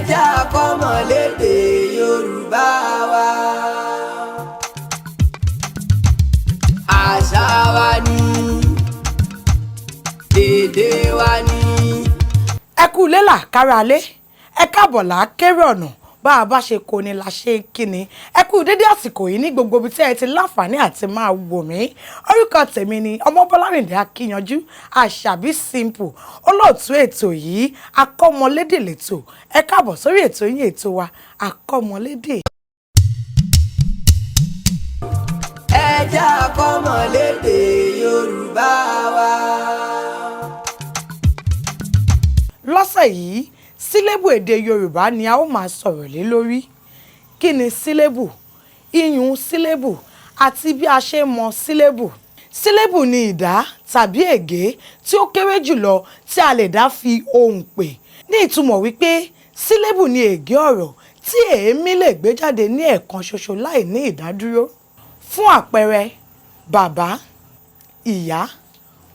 ẹja kọ́mọlédè Yorùbá wa. Àṣà wa ni, èdè wa ni. Ẹ kú lélà kára lé, ẹ káàbọ̀ là kéré ọ̀nà bá a bá ṣe kó ni la ṣe kíni. Ẹ kú dédé àsìkò yìí ní gbogbo ibi tí ẹ ti láǹfààní àti máa wò mí. Orúkọ tèmi ni Ọmọbọ́lárìndé Akíyanjú, Àṣàbí Simple, olóòtú ètò yìí Akọ́mọlédè lẹ́tọ̀. Ẹ káàbọ̀ sórí ètò yín, ètò wa Akọ́mọlédè. Ẹja kọ́mọlédè Yorùbá wa. Lọ́sẹ̀ yìí sílébù èdè Yorùbá ni a ó máa sọ̀rọ̀ lé lórí. Kí ni sílébù? Iyùn sílébù àti bí a ṣe mọ sílébù. Sílébù ni ìdá tàbí ègé tí ó kéré jùlọ tí a lè dá fi ohùn pè. Ní ìtumọ̀ wípé sílébù ni ègé ọ̀rọ̀ tí èémí lè gbé jáde ní ẹ̀ẹ̀kan ṣoṣo láì ní ìdádúró. Fún àpẹẹrẹ, bàbá, ìyá,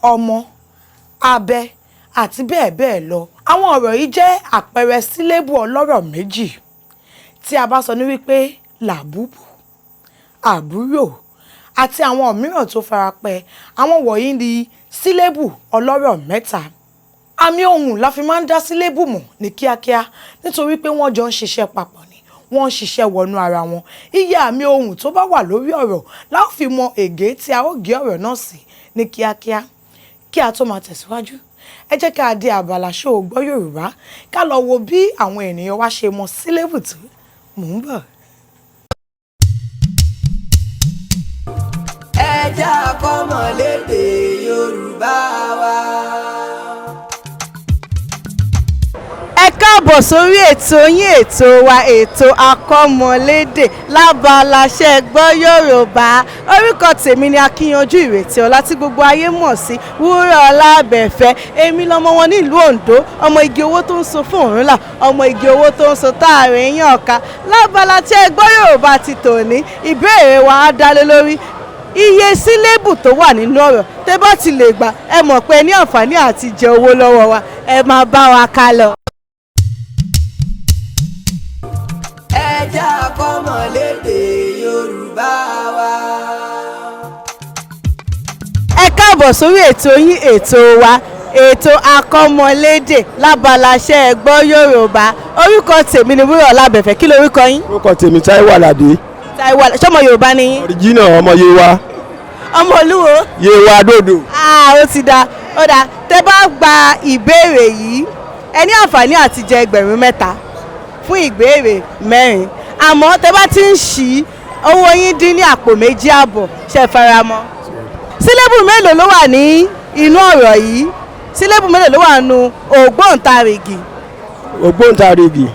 ọmọ, abẹ àti bẹ́ẹ̀ bẹ́ẹ̀ lọ. Àwọn ọ̀rọ̀ yìí jẹ́ àpẹẹrẹ sílébù ọlọ́rọ̀ méjì. Tí a bá sọ ní wípé làbúbù, àbúrò àti àwọn mìíràn tó farapẹ́, àwọn wọ̀nyí ni sílébù ọlọ́rọ̀ mẹ́ta. Àmì ohùn la fi máa ń dá sílébù mọ̀ ní kíákíá nítorí pé wọ́n jọ ń ṣiṣẹ́ papọ̀ ni, wọ́n ń ṣiṣẹ́ wọnú ara wọn. Iye àmì ohùn tó bá wà lórí ọ̀rọ̀ la ó fi mọ ègé tí a ó gé ọ̀rọ̀ náà sí ní kíákíá. Kí a tó máa tẹ̀síwájú, ẹ jẹ́ ká dé abala ṣó o gbọ́ Yorùbá ká lọ wo bí àwọn ènìyàn wa ṣe mọ sílébù tó. Mò ń bọ̀. Ẹja kọ́mọlédè Yorùbá wa. Ẹ káàbọ̀ sórí ètò yín, ètò wa, ètò Akọ́mọlédè lábala ṣé gbọ́ Yorùbá. Orúkọ tèmi ni Akíyanjú Ìrètí Ọlá tí gbogbo ayé mọ̀ sí Wúrọ̀ọlá Abẹ́fẹ́. Èmi lọmọ wọn nílùú Oǹdó, ọmọ igi owó tó ń so fún Ọ̀rúnlà, ọmọ igi owó tó ń so táàrin yàn ọ̀ka. Lábala ṣé gbọ́ Yorùbá ti tòní, ìbéèrè wa á dá lé lórí iye sílébù tó wà nínú ọ̀rọ̀. Tẹ́ bá ti lè gbà, ẹ mọ̀ pé ẹ ní àǹfààní àti jẹ owó lọ́wọ́ wa. Ẹ máa bá wa ká lọ. Ẹja kọ́mọlédè Yorùbá wa. Ẹ káàbọ̀ sórí ètò yín, ètò wa, ètò Akọ́mọlédè lábala ṣé gbọ́ Yorùbá. Orúkọ tèmi ni Wúrọ̀ọlá Abẹ́fẹ́. Kí lorúkọ yín? Orúkọ tèmi Táíwò Àlàdé. Táíwò, ṣọmọ Yorùbá ni yín? Ọ̀ríjínà ọmọ Yewa. Ọmọ Olúwo? Yewa Dòdò. Ó ti da. Ó dà. Tẹ́ bá gba ìbéèrè yìí, ẹ ní àǹfààní àti jẹ ẹgbẹ̀rún 3 fún ìbéèrè 4. Àmọ́ tẹ́ bá ti ń ṣí, owó yín dín ní àpò 2.5. Ṣé faramọ́? Sílébù mélòó ló wà ní inú ọ̀rọ̀ yìí? Sílébù mélòó ló wà nínú ògbóǹtarìgì? Ògbóǹtarìgì.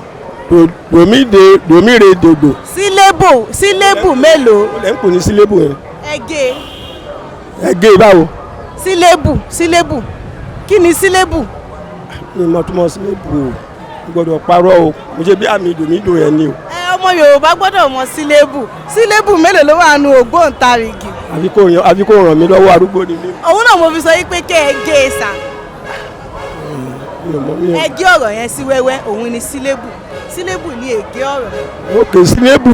Dòmíre dòdò. Sílébù mélòó? Ó lẹ́ ń pè ní sílébù yẹn. Ẹgẹ́. Ẹgẹ́ báwo? Sílébù. Kí ni sílébù? Mi mọ̀ túmọ̀ sílébù o. Mo gbọ́dọ̀ parọ́ o. Mo ṣe bí àmì ìdòmídò yẹn ni o. Ọmọ Yorùbá gbọ́dọ̀ mọ sílébù. Sílébù mélòó ló wà nínú ògbóǹtarìgì? Àfi kó ràn mí lọ́wọ́, arúgbó ni mí. Òun náà mo fi sọ yí pé kẹ́ ẹ gé e sà. Ẹ gé ọ̀rọ̀ yẹn sí wẹ́wẹ́, òun ni sílébù. Sílébù ni ègé ọ̀rọ̀. Òkè sílébù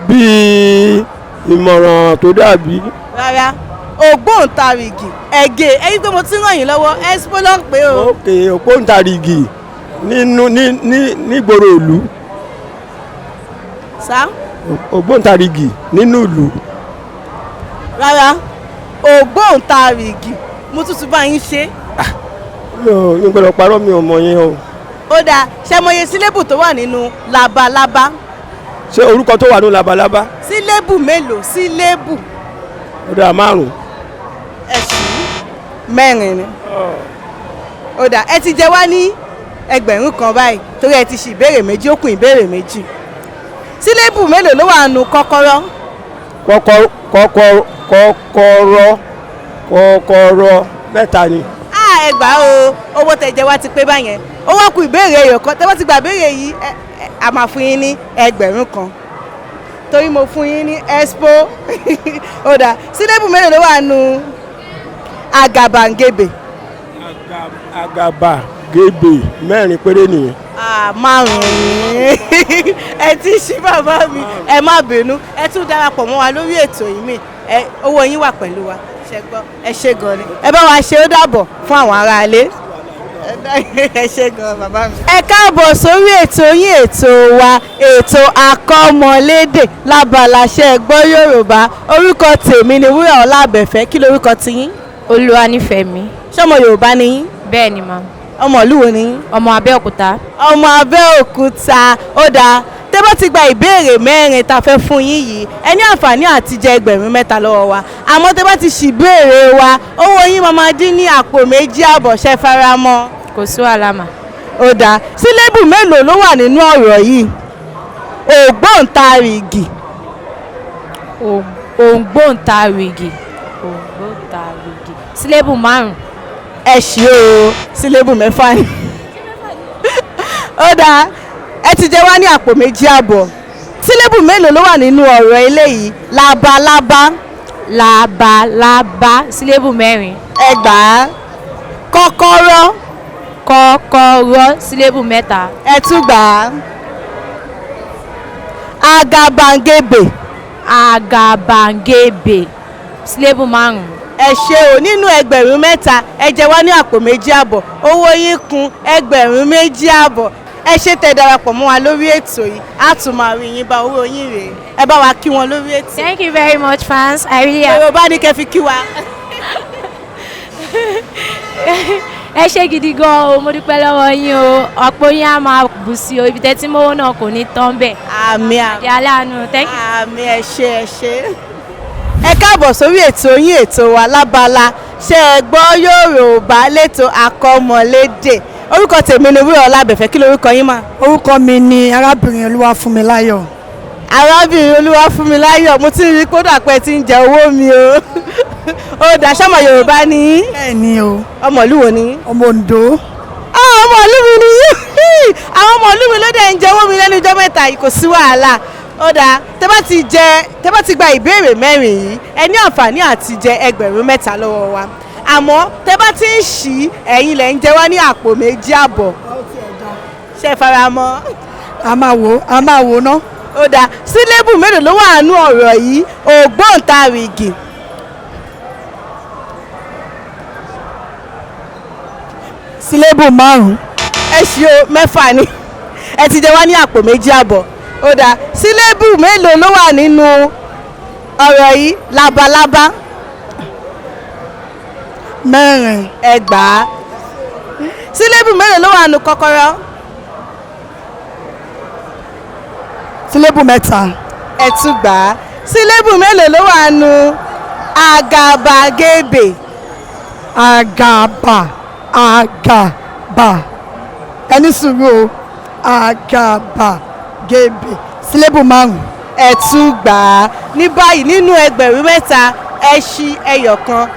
bíi ìmọ̀ràn tó dàbí. Rárá, ògbóǹtarìgì ẹ̀gẹ́. Ẹ̀yin pé mo ti ràn yín lọ́wọ́, expo ló ń pè o. Òkè ògbóǹtarìgì nígboro ìlú. Sá? Ògbóǹtarìgì nínú ìlú. Rárá, ògbóǹtarìgì. Mo tútù bá yín ṣe. Mi gbọ́dọ̀ parọ́, mi ò mọ̀ yẹn o. Ó dáa, ṣé mo yẹ sílébù tó wà nínú labalábá? Ṣé orúkọ tó wà ní labalábá? Sílébù mélòó? Sílébù. Ó dáa 5. Ẹ̀sùn 4 ni. Ó dáa, ẹ ti jẹ wá ní ẹgbẹ̀rún 1 báyìí torí ẹ ti ṣì ìbéèrè 2, ó kù ìbéèrè 2. Sílébù mélòó ló wà nínú kọ́kọ́rọ́? Kọ́kọ́rọ́ 3 ni. Ẹ gbà o, owó tẹ́ jẹ wá ti pé báyẹn. Ó wá kù ìbéèrè ẹyọ kan. Tẹ́ bá ti gba ìbéèrè yìí, a máa fún yín ní ẹgbẹ̀rún 1 torí mo fún yín ní expo. Ó dáa, sílébù mélòó ló wà nínú àgàbàǹgebè? àgàbà gébè mẹ́rin péré nìyẹn. Márùn-ún ẹ ti ṣí bàbá mi ẹ má bínú ẹ tún darapọ̀ mọ́ wa lórí ètò yìí mi owó yín wà pẹ̀lú wa ṣe gbọ́ ẹ ṣe gan ni ẹ bá wa ṣe ó dàbọ̀ fún àwọn aráalé ẹ ṣe gan bàbá mi. ẹ káàbọ̀ sórí ètò yín ètò wa ètò akọ́mọlédè lábaláṣẹ́ gbọ́ Yorùbá orúkọ tèmi ni Wúràọlá Àbẹ̀fẹ́ kí lorúkọ tiyín. Olúwanífẹ̀mí. ṣọmọ Yorùbá ni yín. Bẹ́ẹ̀ ni ma. ọmọ ìlú wo ni yín. Ọmọ Abẹ́òkúta. ọmọ Abẹ́òkúta ó dáa tẹ́ bá ti gba ìbéèrè mẹ́rin tá a fẹ́ fún yín yìí ẹ ní àǹfààní àti jẹ ẹgbẹ̀rún mẹ́ta lọ́wọ́ wa àmọ́ tẹ́ bá ti ṣì béèrè wa owó yín máa dín ní àpò 2.5 ṣe fara mọ́. Kò sí wàhálà mà. ó dáa sílébù mélòó ló wà nínú ọ̀rọ̀ yìí ògbóǹtarìgì. Ògbóǹtarìgì. Sílébù 5. ẹ ṣí o sílébù 6 ni. ó dáa ẹ ti jẹ wá ní àpò 2.5 sílébù mélòó ló wà nínú ọ̀rọ̀ eléyìí labalábá. Labalábá. Sílébù 4. ẹ gbà á kọ́kọ́rọ́. Kọ́kọ́rọ́. Sílébù 3. ẹ tún gbà á àgàbàǹgebè. Àgàbàǹgebè. Sílébù 5. ẹ ṣe o nínú ẹgbẹ̀rún 3 ẹ jẹ wá ní àpò 2.5 owó yín kún ẹgbẹ̀rún 2.5 ẹ ṣe tẹ́ darapọ̀ mọ́ wa lórí ètò yìí á tún máa rí yín bá owó yín rèé ẹ bá wa kí wọn lórí ètò. Thank you very much fans. I really Yorùbá ní kẹ́ fi kí wa. ẹ ṣé gidi gan o mo dúpẹ́ lọ́wọ́ yín o ọ̀pọ̀ yín á máa bù sí o ibi tẹ́tí mọ́wọ́ náà kò ní tán bẹ́ẹ̀. àmì àmì aláàánú thank you. àmì ẹ ṣé. ẹ káàbọ̀ sórí ètò yín ètò wa lábala ṣe é gbọ́ Yorùbá létò akọ́mọlédè orúkọ tèmi ni Wúràọlá Àbẹ̀fẹ́ kí lorúkọ yín mà. orúkọ mi ni arábìnrin Olúwafúnmiláyọ̀. arábìnrin Olúwafúnmiláyọ̀ mo ti rí kódà pé ti ń jẹ owó mi o ó dà sọmọ Yorùbá ni yín. bẹ́ẹ̀ ni o. ọmọ ìlú wo ni yín. ọmọ Oǹdó. ọmọ ìlú mi ni yín àwọn ọmọ ìlú mi ló dẹ̀ ń jẹ owó mi lẹ́nu ọjọ́ mẹ́ta yìí kò sí wàhálà ó dáa tẹ́ bá ti gba ìbéèrè mẹ́rin yìí ẹ ní àǹfààní àti jẹ ẹgbẹ̀rún 3 lọ́wọ́ wa àmọ́ tẹ́ bá ti ń ṣí ẹ̀yin lẹ̀ ń jẹ wá ní àpò 2.5 ṣe fara mọ́. a máa wò ná. ó dáa sílébù mélòó ló wà nínú ọ̀rọ̀ yìí ògbóǹtarìgì. sílébù 5. ẹ ṣí o 6 ni ẹ ti jẹ wá ní àpò 2.5 ó dáa sílébù mélòó ló wà nínú ọ̀rọ̀ yìí labalábá. 4. ẹ gbà á sílébù mélòó ló wà nínú kọ́kọ́rọ́. sílébù 3. ẹ tún gbà á sílébù mélòó ló wà nínú àgàbàgebè. àgàbà ẹni sùúrù o àgàbàgebè sílébù 5. ẹ tún gbà á ní báyìí nínú ẹgbẹ̀rún 3 ẹ ṣí ẹyọ kan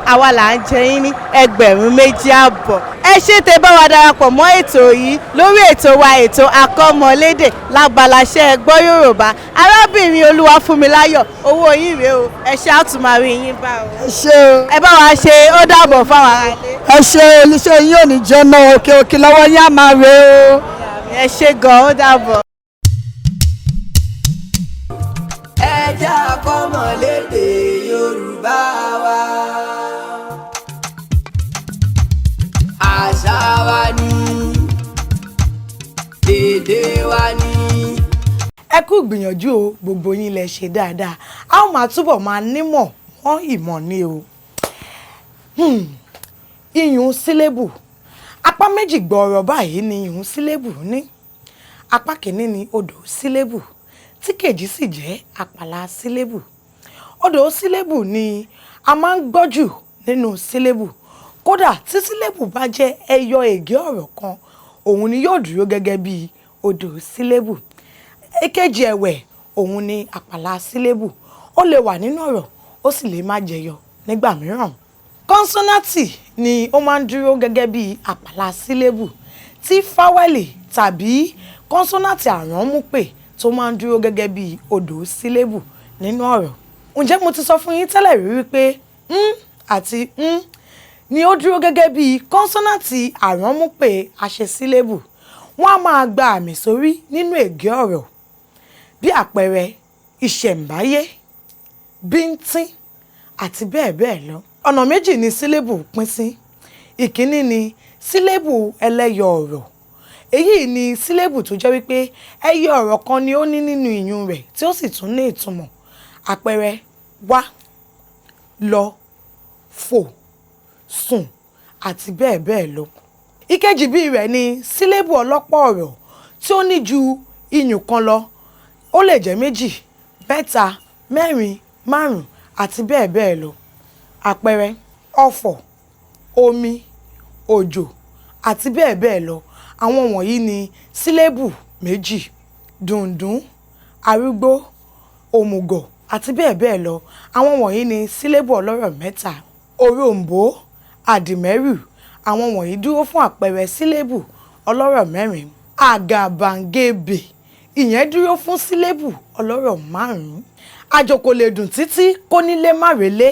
àwa là ń jẹ yín ní ẹgbẹ̀rún 2.5 ẹ ṣé tẹ́ bá wa darapọ̀ mọ́ ètò yìí lórí ètò wa ètò akọ́mọlédè lábaláṣẹ́ gbọ́ Yorùbá arábìnrin Olúwafúnmiláyọ̀ owó yín rèé o ẹ ṣé àtúmọ̀rí yín bá o. ẹ ṣé o. ẹ bá wa ṣe ó dàbọ̀ fáwọn aráalé. ẹ ṣé oníṣẹ́ yín ò ní jóná òkè òkè lọ́wọ́ yín á máa rè o. ẹ ṣé gan ó dàbọ̀. ẹja akọ́mọlédè Yorùbá wa àṣà wa ni èdè wa ni. ẹ kú gbìyànjú o gbogbo yín lẹ ṣe dáadáa a ó máa túbọ̀ máa nímọ̀ wọ́n ìmọ̀ ni o. iyùn sílébù apá méjì gbọ̀ọ̀rọ̀ báyìí ni iyùn sílébù ní apá kìíní ni odò sílébù tí kejì sì jẹ́ àpàlà sílébù. odò sílébù ni a máa ń gbọ́ jù nínú sílébù kódà tí sílébù bá jẹ́ ẹyọ ègé ọ̀rọ̀ kan òun ni yóò dúró gẹ́gẹ́ bí odò sílébù. èkejì ẹ̀wẹ̀ òun ni àpàlà sílébù ó lè wà nínú ọ̀rọ̀ ó sì lè má jẹyọ nígbà mìíràn. kọ́nsọ́nátì ni ó máa ń dúró gẹ́gẹ́ bí àpàlà sílébù tí fáwẹ́lì tàbí kọ́nsọ́nátì àránmúpè tó máa ń dúró gẹ́gẹ́ bí odò sílébù nínú ọ̀rọ̀. ǹjẹ́ mo ti sọ fún yín tẹ́lẹ̀ rí wípé àti ni ó dúró gẹ́gẹ́ bí kọ́nsọ́nàtì àránmúpè àṣesílébù. Wọ́n á máa gba àmì sórí nínú ègé ọ̀rọ̀ bí àpẹẹrẹ ìṣẹ̀ǹbáyé, bíntín àti bẹ́ẹ̀ bẹ́ẹ̀ lọ. Ọ̀nà méjì ni sílébù pín sí. Ìkíní ni sílébù ẹlẹ́yọ ọ̀rọ̀. Èyí ni sílébù tó jẹ́ wípé ẹyọ ọ̀rọ̀ kan ni ó ní nínú ìyún rẹ̀ tí ó sì tún ní ìtumọ̀. Àpẹẹrẹ wá, lọ, fò, sùn àti bẹ́ẹ̀ bẹ́ẹ̀ lọ. Ìkejì bí rẹ̀ ni sílébù ọlọ́pọ̀ ọ̀rọ̀ tí ó ní ju ìyún kan lọ. Ó lè jẹ́ méjì, mẹ́ta, mẹ́rin, márùn àti bẹ́ẹ̀ bẹ́ẹ̀ lọ. Àpẹẹrẹ ọ̀fọ̀, omi, òjò àti bẹ́ẹ̀ bẹ́ẹ̀ lọ. Àwọn wọ̀nyí ni sílébù méjì. Dùndún, arúgbó, òmùgọ̀ àti bẹ́ẹ̀ bẹ́ẹ̀ lọ. Àwọn wọ̀nyí ni sílébù ọlọ́rọ̀ mẹ́ta. Òrombó, àdìmẹ́rù, àwọn wọ̀nyí dúró fún àpẹẹrẹ sílébù ọlọ́rọ̀ mẹ́rin. Àgàbàǹgebè, ìyẹn dúró fún sílébù ọlọ́rọ̀ márùn-ún. Àjòkò lè dùn títí kó nílé má relé.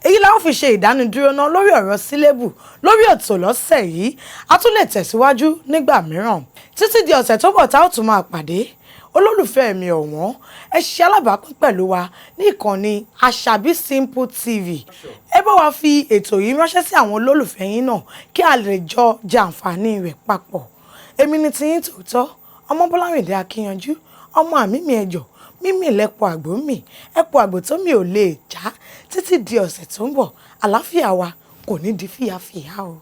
Èyí la ó fi ṣe ìdánudúró náà lórí ọ̀rọ̀ sílébù lórí ètò lọ́sẹ̀ yìí. A tún lè tẹ̀síwájú nígbà mìíràn. Títí di ọ̀sẹ̀ tó bọ̀ tá ó tún máa pàdé. Olólùfẹ́ mi ọ̀wọ́n, ẹ ṣe alábàápín pẹ̀lú wa ní ìkànnì Àṣàbí Simple TV. Ẹ bá wa fi ètò yìí ránṣẹ́ sí àwọn olólùfẹ́ yín náà kí a lè jọ jẹ àǹfààní rẹ̀ papọ̀. Èmi ni tiyín tòótọ́, ọmọ Bọ́lárìndé Akíyanjú, ọmọ àmìmì ẹ̀jọ̀, mímì lẹ́pọ̀ àgbò mi, ẹ̀pọ̀ àgbò tó mi ò lè já. Títí di ọ̀sẹ̀ tó ń bọ̀, àlàáfíà wa kò ní di fíyàfíyà o.